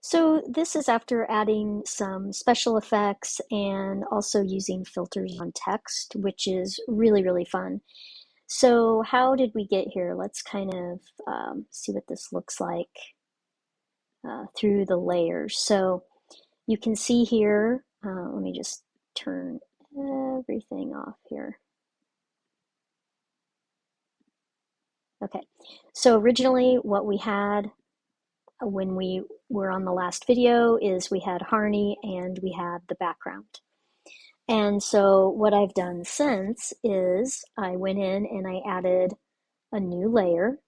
So this is after adding some special effects and also using filters on text, which is really, really fun. So how did we get here? Let's kind of see what this looks like through the layers. So you can see here, let me just turn everything off here. Okay, so originally what we had when we were on the last video is we had Harney and we had the background. And so what I've done since is I went in and I added a new layer.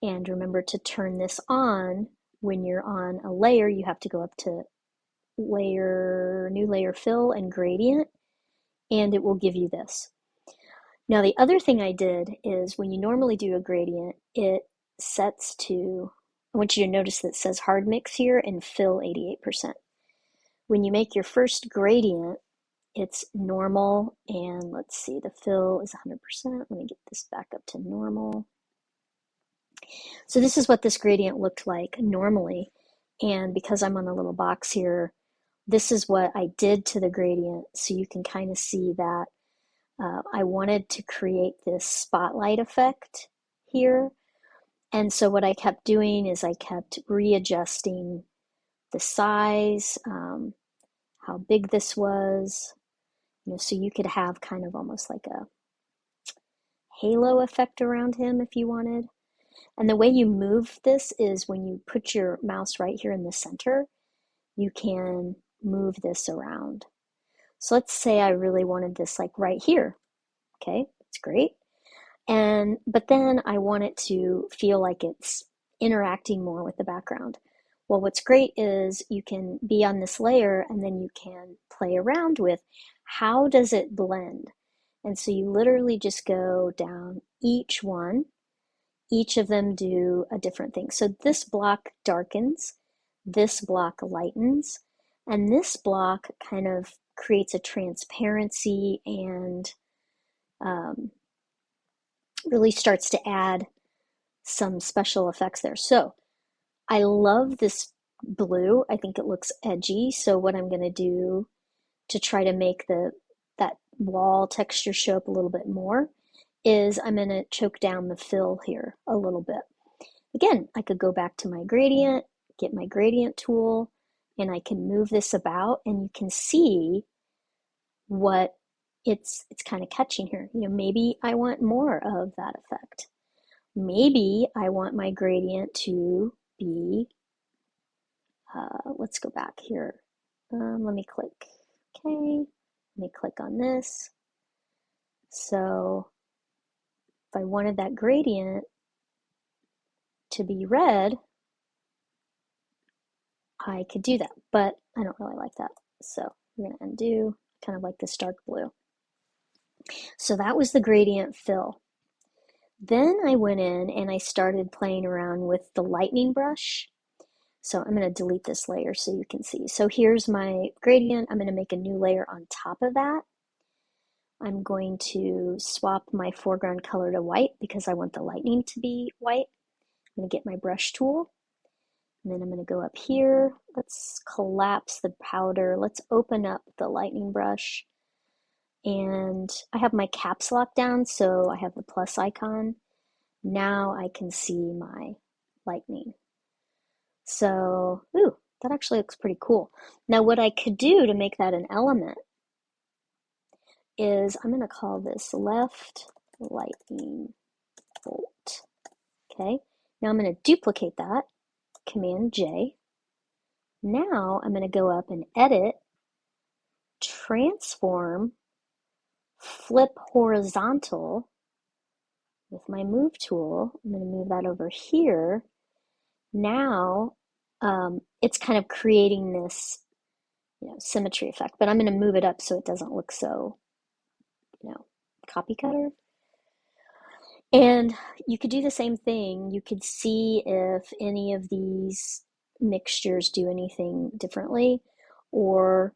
And remember to turn this on. When you're on a layer, you have to go up to layer, new layer fill and gradient, and it will give you this. Now, the other thing I did is when you normally do a gradient, it sets to, I want you to notice that it says hard mix here and fill 88%. When you make your first gradient, it's normal, and let's see, the fill is 100%. Let me get this back up to normal. So this is what this gradient looked like normally, and because I'm on the little box here, this is what I did to the gradient, so you can kind of see that I wanted to create this spotlight effect here. And so what I kept doing is I kept readjusting the size, how big this was, so you could have kind of almost like a halo effect around him if you wanted. And the way you move this is when you put your mouse right here in the center, you can move this around. So let's say I really wanted this like right here. Okay, that's great. But then I want it to feel like it's interacting more with the background. Well, what's great is you can be on this layer and then you can play around with how does it blend. And so you literally just go down each one, each of them do a different thing. So this block darkens, this block lightens, and this block kind of creates a transparency and really starts to add some special effects there. So I love this blue. I think it looks edgy. So what I'm going to do to try to make that wall texture show up a little bit more is I'm going to choke down the fill here a little bit. Again, I could go back to my gradient, get my gradient tool, and I can move this about, and you can see what it's kind of catching here. Maybe I want more of that effect. Maybe I want my gradient to be, let's go back here. Let me click. Okay, let me click on this. So if I wanted that gradient to be red, I could do that, but I don't really like that. So we're going to undo, kind of like this dark blue. So that was the gradient fill. Then I went in and I started playing around with the lightning brush. So I'm going to delete this layer so you can see. So here's my gradient. I'm going to make a new layer on top of that. I'm going to swap my foreground color to white because I want the lightning to be white. I'm going to get my brush tool. And then I'm going to go up here. Let's collapse the powder. Let's open up the lightning brush. And I have my caps lock down, so I have the plus icon. Now I can see my lightning. So, ooh, that actually looks pretty cool. Now what I could do to make that an element is I'm going to call this left lightning bolt. Okay, now I'm going to duplicate that, Command J. Now I'm going to go up and edit, transform, flip horizontal with my move tool. I'm going to move that over here. Now it's kind of creating this symmetry effect, but I'm going to move it up so it doesn't look so copy cutter. And you could do the same thing. You could see if any of these mixtures do anything differently, or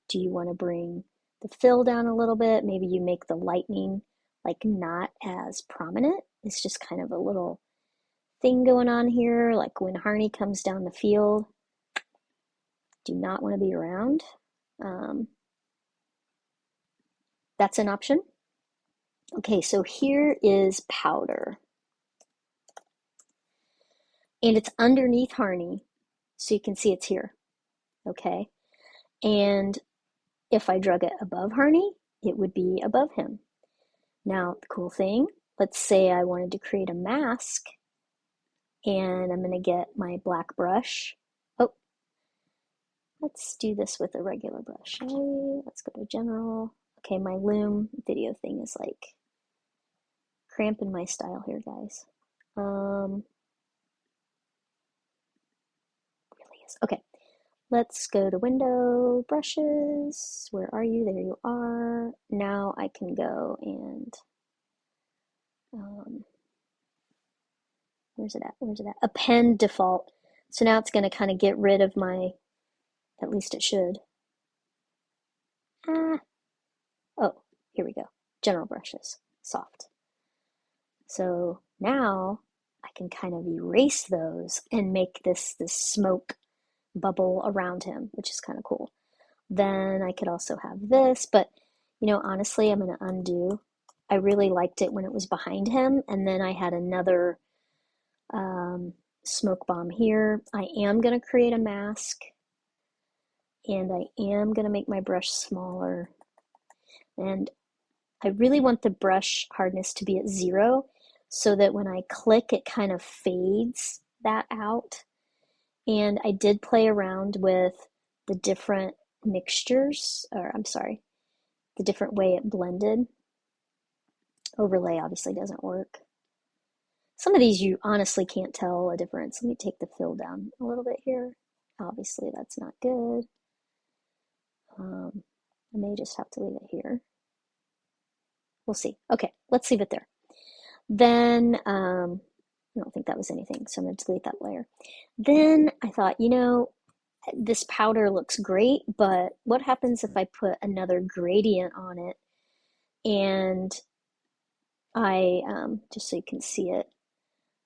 do you want to bring the fill down a little bit? Maybe you make the lightning like not as prominent. It's just kind of a little thing going on here, like when Harney comes down the field. do not want to be around. Um, that's an option. Okay, so here is powder. And it's underneath Harney, so you can see it's here. Okay, and if I drug it above Harney, it would be above him. Now, the cool thing, let's say I wanted to create a mask, and I'm going to get my black brush. Oh, let's do this with a regular brush. Let's go to general. Okay, my Loom video thing is like cramping my style here, guys. Really is. Okay, let's go to window, brushes. Where are you? There you are. Now I can go and where's it at? Where's it at? Append default. So now it's going to kind of get rid of my, at least it should. Ah, oh, here we go. General brushes, soft. So now I can kind of erase those and make this smoke bubble around him, which is kind of cool. Then I could also have this, but you know, honestly, I'm going to undo. I really liked it when it was behind him, and then I had another smoke bomb here. I am going to create a mask, and I am going to make my brush smaller. And I really want the brush hardness to be at 0 so that when I click, it kind of fades that out. And I did play around with the different mixtures, or I'm sorry, the different way it blended. Overlay obviously doesn't work. Some of these you honestly can't tell a difference. Let me take the fill down a little bit here. Obviously that's not good. I may just have to leave it here. We'll see. Okay, let's leave it there. Then, I don't think that was anything, so I'm going to delete that layer. Then I thought, you know, this powder looks great, but what happens if I put another gradient on it? And I, just so you can see it,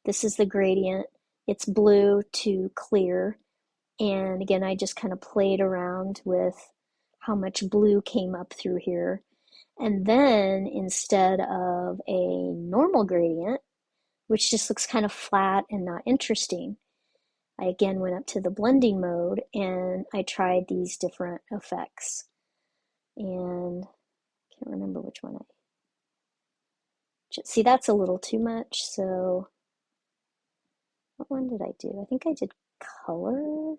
this is the gradient. It's blue to clear. And again, I just kind of played around with how much blue came up through here. And then instead of a normal gradient, which just looks kind of flat and not interesting, I again went up to the blending mode and I tried these different effects. And I can't remember which one see, that's a little too much. So what one did I do? I think I did color.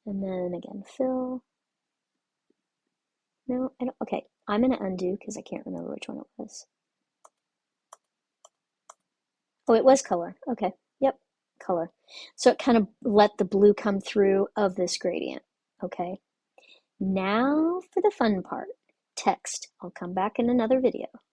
And then again, fill. No, I don't. Okay, I'm going to undo because I can't remember which one it was. Oh, it was color. Okay, yep, color. So it kind of let the blue come through of this gradient. Okay, now for the fun part, text. I'll come back in another video.